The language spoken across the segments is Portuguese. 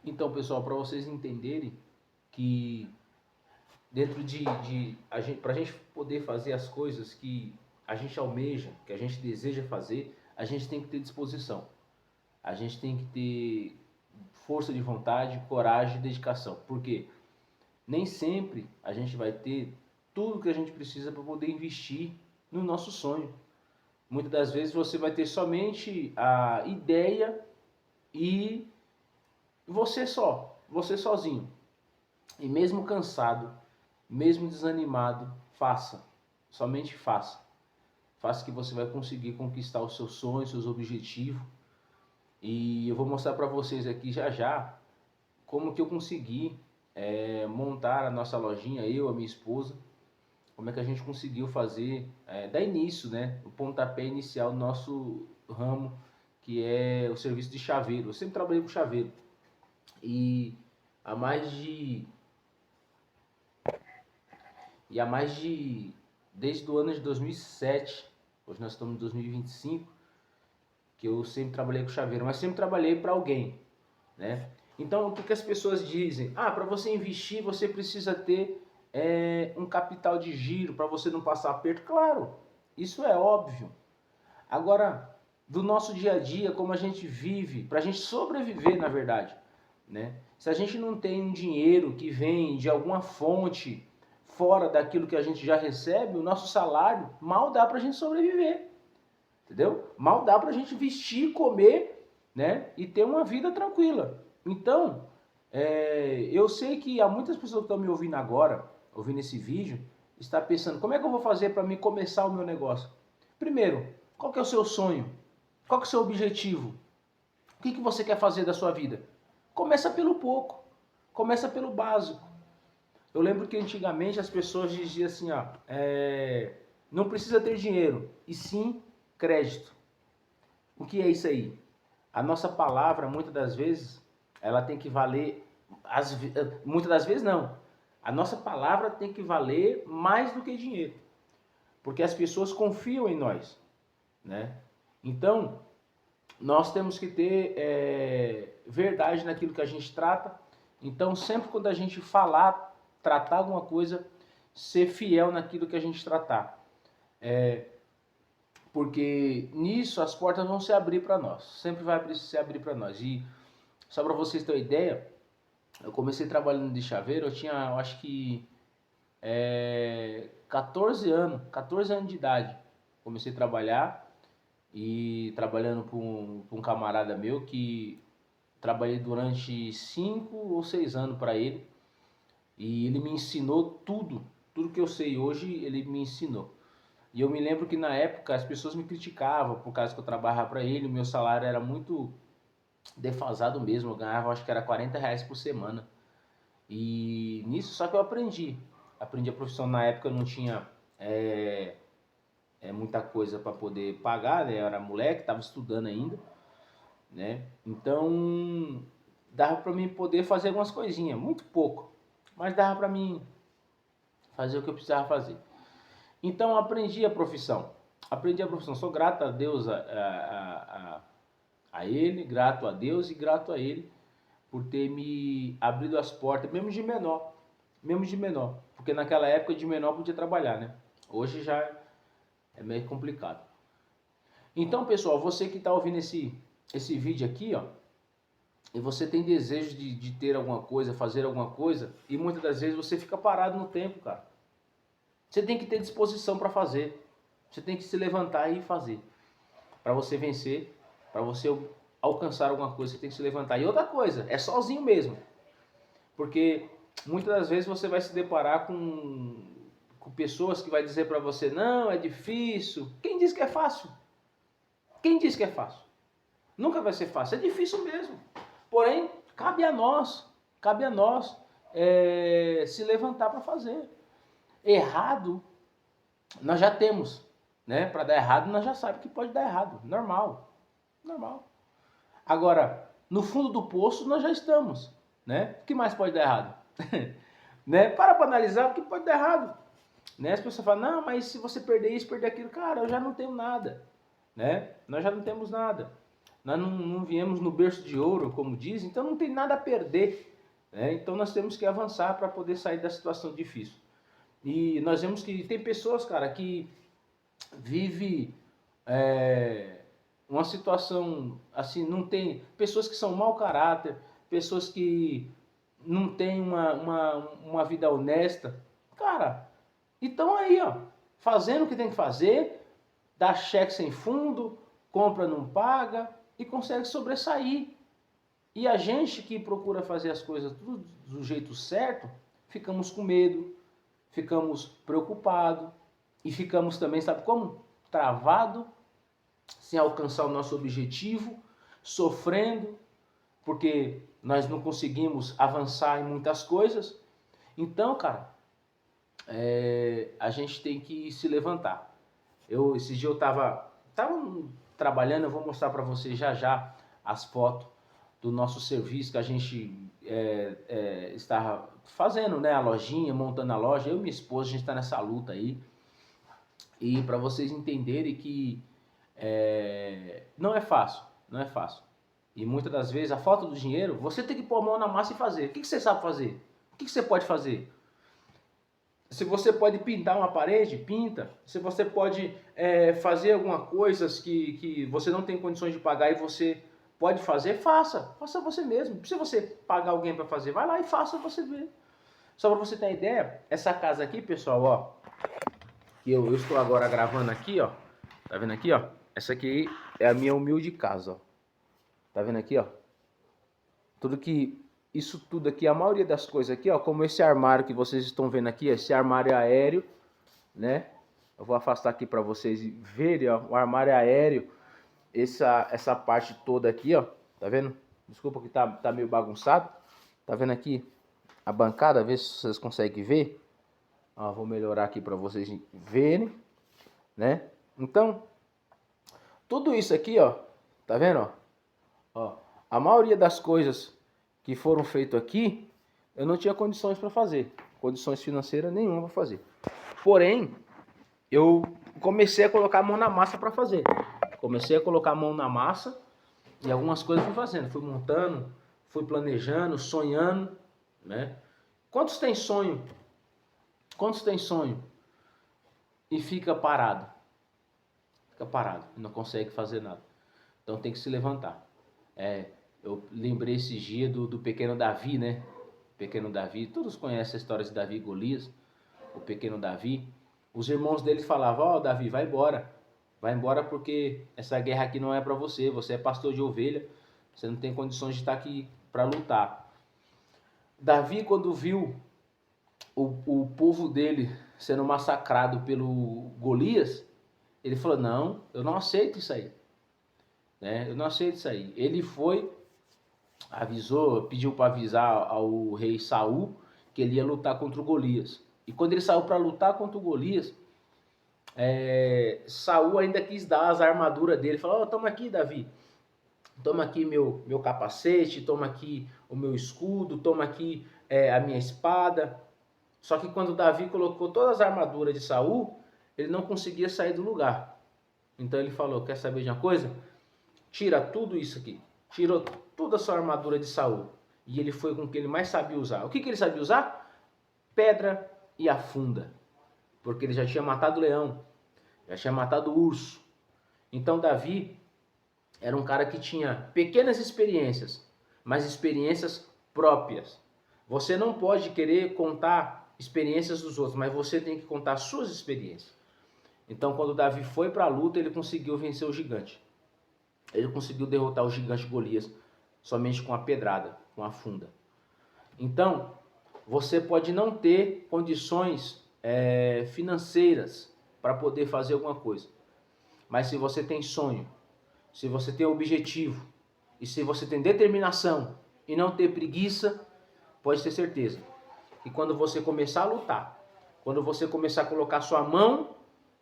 Então, pessoal, para vocês entenderem que dentro para a gente poder fazer as coisas que a gente almeja, que a gente deseja fazer, a gente tem que ter disposição. A gente tem que ter força de vontade, coragem e dedicação. Porque nem sempre a gente vai ter tudo que a gente precisa para poder investir no nosso sonho. Muitas das vezes você vai ter somente a ideia e você sozinho. E mesmo cansado, mesmo desanimado, faça. Somente faça. Faça que você vai conseguir conquistar os seus sonhos, seus objetivos. E eu vou mostrar para vocês aqui já já como que eu consegui montar a nossa lojinha, eu, a minha esposa, como é que a gente conseguiu fazer, dar início, né, o pontapé inicial do nosso ramo, que é o serviço de chaveiro. Eu sempre trabalhei com chaveiro e há mais de desde o ano de 2007, hoje nós estamos em 2025, que eu sempre trabalhei com chaveiro, mas sempre trabalhei para alguém, né? Então, o que as pessoas dizem? Ah, para você investir, você precisa ter um capital de giro para você não passar aperto. Claro, isso é óbvio. Agora, do nosso dia a dia, como a gente vive, para a gente sobreviver, na verdade, né? Se a gente não tem um dinheiro que vem de alguma fonte fora daquilo que a gente já recebe, o nosso salário mal dá para a gente sobreviver, entendeu? Mal dá para a gente vestir, comer, né? E ter uma vida tranquila. Então, eu sei que há muitas pessoas que estão me ouvindo agora, ouvindo esse vídeo, está pensando, como é que eu vou fazer para me começar o meu negócio? Primeiro, qual que é o seu sonho? Qual que é o seu objetivo? O que você quer fazer da sua vida? Começa pelo pouco, começa pelo básico. Eu lembro que antigamente as pessoas diziam assim, ó, não precisa ter dinheiro, e sim crédito. O que é isso aí? A nossa palavra, muitas das vezes, ela tem que valer, muitas das vezes não, a nossa palavra tem que valer mais do que dinheiro, porque as pessoas confiam em nós, né? Então, nós temos que ter verdade naquilo que a gente trata. Então, sempre quando a gente falar, tratar alguma coisa, ser fiel naquilo que a gente tratar. Porque nisso as portas vão se abrir para nós. Sempre vai se abrir para nós. E só para vocês terem uma ideia, eu comecei trabalhando de chaveiro, eu tinha, eu acho que 14 anos de idade. Comecei a trabalhar e trabalhando para um camarada meu que trabalhei durante 5 ou 6 anos para ele e ele me ensinou tudo que eu sei hoje ele me ensinou. E eu me lembro que na época as pessoas me criticavam por causa que eu trabalhava para ele, o meu salário era muito defasado mesmo, eu ganhava acho que era R$ 40 por semana. E nisso só que eu aprendi a profissão. Na época eu não tinha muita coisa para poder pagar, né? Eu era moleque, estava estudando ainda, né? Então dava para mim poder fazer algumas coisinhas, muito pouco, mas dava para mim fazer o que eu precisava fazer. Então eu aprendi a profissão. Aprendi a profissão. Sou grato a Deus, a Ele, grato a Deus e grato a Ele por ter me abrido as portas, mesmo de menor, porque naquela época de menor podia trabalhar, né? Hoje já é meio complicado. Então, pessoal, você que está ouvindo esse vídeo aqui, ó, e você tem desejo de ter alguma coisa, fazer alguma coisa, e muitas das vezes você fica parado no tempo, cara. Você tem que ter disposição para fazer. Você tem que se levantar e fazer. Para você vencer, para você alcançar alguma coisa, você tem que se levantar. E outra coisa, é sozinho mesmo. Porque muitas das vezes você vai se deparar com pessoas que vai dizer para você, não, é difícil. Quem diz que é fácil? Quem diz que é fácil? Nunca vai ser fácil, é difícil mesmo. Porém, cabe a nós se levantar para fazer. Errado, nós já temos, né? Para dar errado, nós já sabemos que pode dar errado, normal. Agora, no fundo do poço, nós já estamos, né? O que mais pode dar errado? Né? Para analisar o que pode dar errado. Né? As pessoas falam, não, mas se você perder isso, perder aquilo, cara, eu já não tenho nada, né? Nós já não temos nada. nós não viemos no berço de ouro, como dizem, então não tem nada a perder. Né? Então nós temos que avançar para poder sair da situação difícil. E nós vemos que tem pessoas, cara, que vive uma situação assim, não tem pessoas que são mau caráter, pessoas que não têm uma vida honesta, cara, então aí, ó, fazendo o que tem que fazer, dá cheque sem fundo, compra não paga e consegue sobressair. E a gente que procura fazer as coisas tudo do jeito certo, ficamos com medo, ficamos preocupados e ficamos também, sabe como? Travado, sem alcançar o nosso objetivo, sofrendo, porque nós não conseguimos avançar em muitas coisas. Então, cara, a gente tem que se levantar. Esse dia eu tava trabalhando, eu vou mostrar para vocês já as fotos do nosso serviço que a gente está fazendo, né, a lojinha, montando a loja. Eu e minha esposa, a gente está nessa luta aí. E para vocês entenderem que não é fácil, não é fácil. E muitas das vezes a falta do dinheiro, você tem que pôr a mão na massa e fazer. O que você sabe fazer? O que você pode fazer? Se você pode pintar uma parede, pinta. Se você pode fazer alguma coisa que você não tem condições de pagar e você pode fazer, faça. Faça você mesmo. Não precisa você pagar alguém para fazer. Vai lá e faça você ver. Só para você ter ideia, essa casa aqui, pessoal, ó, que eu estou agora gravando aqui, ó. Tá vendo aqui, ó? Essa aqui é a minha humilde casa, ó. Tá vendo aqui, ó? Isso tudo aqui, a maioria das coisas aqui, ó, como esse armário que vocês estão vendo aqui, esse armário aéreo, né? Eu vou afastar aqui para vocês verem, ó, o armário aéreo, essa parte toda aqui, ó, tá vendo? Desculpa que tá meio bagunçado. Tá vendo aqui a bancada, vê se vocês conseguem ver. Ó, vou melhorar aqui para vocês verem, né? Então, tudo isso aqui, ó, tá vendo, ó? Ó, a maioria das coisas que foram feitas aqui, eu não tinha condições para fazer. Condições financeiras nenhuma para fazer. Porém, eu comecei a colocar a mão na massa para fazer. Comecei a colocar a mão na massa e algumas coisas fui fazendo. Fui montando, fui planejando, sonhando, né? Quantos tem sonho? Quantos tem sonho e fica parado? Fica parado, não consegue fazer nada. Então tem que se levantar. Eu lembrei esses dias do pequeno Davi, né? Pequeno Davi, todos conhecem a história de Davi e Golias, o pequeno Davi. Os irmãos dele falavam, ó, Davi, vai embora porque essa guerra aqui não é para você, você é pastor de ovelha, você não tem condições de estar aqui para lutar. Davi, quando viu o povo dele sendo massacrado pelo Golias, ele falou, não, eu não aceito isso aí. Né? Eu não aceito isso aí. Ele foi, pediu para avisar ao rei Saul que ele ia lutar contra o Golias. E quando ele saiu para lutar contra o Golias, Saul ainda quis dar as armaduras dele. Falou, ó, toma aqui, Davi. Toma aqui meu capacete, toma aqui o meu escudo, toma aqui a minha espada. Só que quando Davi colocou todas as armaduras de Saul, ele não conseguia sair do lugar. Então ele falou, quer saber de uma coisa? Tira tudo isso aqui. Tirou toda a sua armadura de Saul. E ele foi com o que ele mais sabia usar. O que ele sabia usar? Pedra e a funda. Porque ele já tinha matado o leão. Já tinha matado o urso. Então Davi era um cara que tinha pequenas experiências, mas experiências próprias. Você não pode querer contar experiências dos outros, mas você tem que contar suas experiências. Então quando Davi foi para a luta, ele conseguiu vencer o gigante. Ele conseguiu derrotar o gigante Golias somente com a pedrada, com a funda. Então, você pode não ter condições financeiras para poder fazer alguma coisa. Mas se você tem sonho, se você tem objetivo, e se você tem determinação e não ter preguiça, pode ter certeza que quando você começar a lutar, quando você começar a colocar sua mão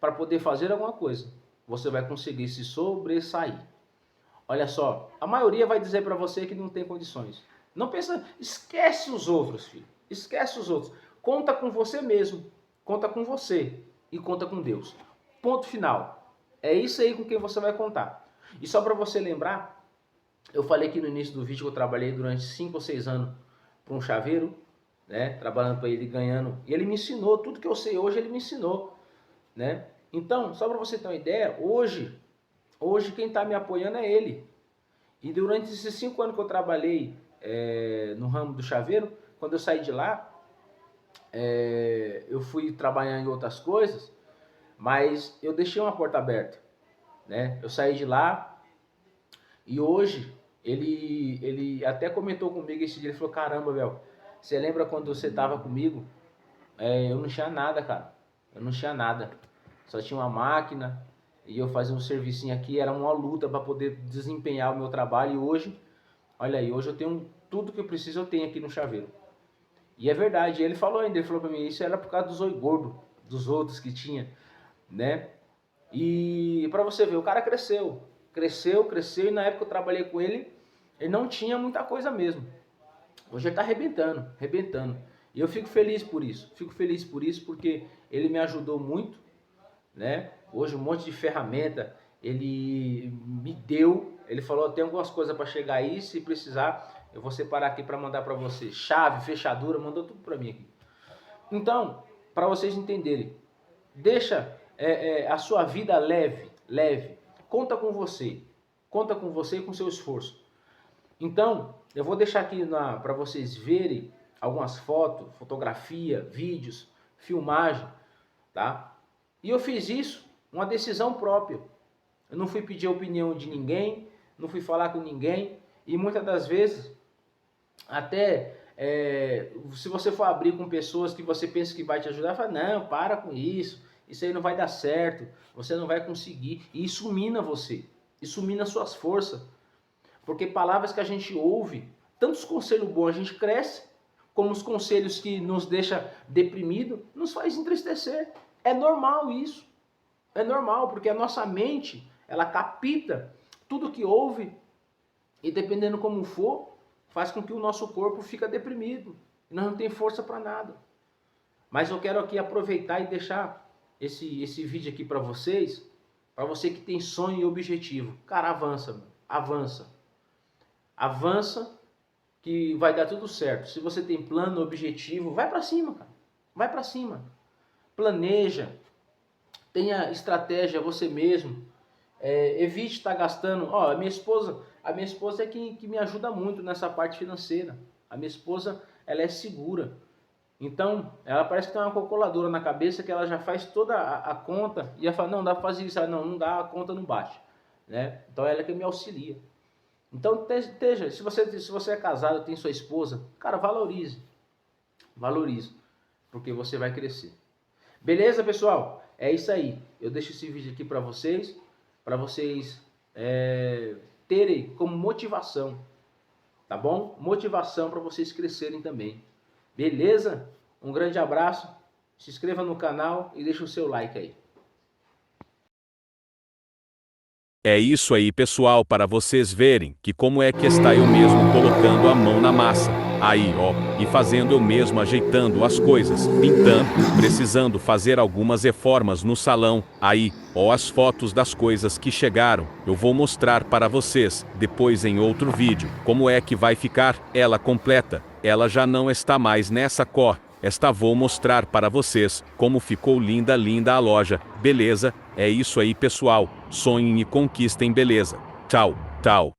para poder fazer alguma coisa, você vai conseguir se sobressair. Olha só, a maioria vai dizer para você que não tem condições. Não pensa, esquece os outros, filho. Esquece os outros. Conta com você mesmo. Conta com você e conta com Deus. Ponto final. É isso aí com quem você vai contar. E só para você lembrar, Eu falei aqui no início do vídeo que eu trabalhei durante 5 ou 6 anos para um chaveiro, né? Trabalhando para ele, ganhando. E ele me ensinou, tudo que eu sei hoje ele me ensinou, né? Então, só para você ter uma ideia, hoje quem está me apoiando é ele. E durante esses 5 anos que eu trabalhei no ramo do chaveiro, quando eu saí de lá, eu fui trabalhar em outras coisas, mas eu deixei uma porta aberta, né? Eu saí de lá e hoje ele até comentou comigo esse dia, ele falou, caramba, Bel, você lembra quando você estava comigo? Eu não tinha nada, cara. Eu não tinha nada. Só tinha uma máquina e eu fazia um servicinho aqui, era uma luta para poder desempenhar o meu trabalho. E hoje, olha aí, hoje eu tenho tudo que eu preciso, eu tenho aqui no chaveiro. E é verdade, ele falou ainda, ele falou para mim, isso era por causa dos oi gordo, dos outros que tinha, né? E para você ver, o cara cresceu, e na época eu trabalhei com ele, ele não tinha muita coisa mesmo. Hoje ele tá arrebentando. E eu fico feliz por isso porque ele me ajudou muito, né? Hoje um monte de ferramenta ele me deu, ele falou, tem algumas coisas para chegar aí, se precisar eu vou separar aqui para mandar para você. Chave, fechadura, mandou tudo para mim aqui. Então, para vocês entenderem, deixa a sua vida leve. Conta com você e com seu esforço. Então, eu vou deixar aqui para vocês verem algumas fotos, fotografia, vídeos, filmagem, tá? E eu fiz isso, uma decisão própria. Eu não fui pedir a opinião de ninguém, não fui falar com ninguém, e muitas das vezes, até se você for abrir com pessoas que você pensa que vai te ajudar, fala, não, para com isso aí não vai dar certo, você não vai conseguir, e isso mina você, isso mina suas forças, porque palavras que a gente ouve, tantos conselhos bons a gente cresce, como os conselhos que nos deixa deprimido, nos faz entristecer. É normal isso. É normal, porque a nossa mente, ela capta tudo que ouve e dependendo como for, faz com que o nosso corpo fica deprimido. E nós não tem força para nada. Mas eu quero aqui aproveitar e deixar esse vídeo aqui para vocês, para você que tem sonho e objetivo. Cara, avança, avança. Avança que vai dar tudo certo. Se você tem plano, objetivo, vai para cima, cara. Vai para cima. Planeja. Tenha estratégia você mesmo. Evite estar gastando. A minha esposa é que me ajuda muito nessa parte financeira. A minha esposa, ela é segura. Então, ela parece que tem uma calculadora na cabeça que ela já faz toda a conta e ela fala, não, dá para fazer isso. Não dá, a conta não bate. Né? Então, ela é que me auxilia. Então, se você é casado, tem sua esposa, cara, valorize. Valorize, porque você vai crescer. Beleza, pessoal? É isso aí. Eu deixo esse vídeo aqui para vocês terem como motivação, tá bom? Motivação para vocês crescerem também. Beleza? Um grande abraço. Se inscreva no canal e deixa o seu like aí. É isso aí, pessoal, para vocês verem que como é que está eu mesmo colocando a mão na massa. Aí, ó, e fazendo eu mesmo ajeitando as coisas, pintando, precisando fazer algumas reformas no salão. Aí, ó, as fotos das coisas que chegaram. Eu vou mostrar para vocês, depois em outro vídeo, como é que vai ficar ela completa. Ela já não está mais nessa cor. Esta vou mostrar para vocês como ficou linda a loja, beleza? É isso aí, pessoal, sonhem e conquistem, beleza? Tchau, tchau.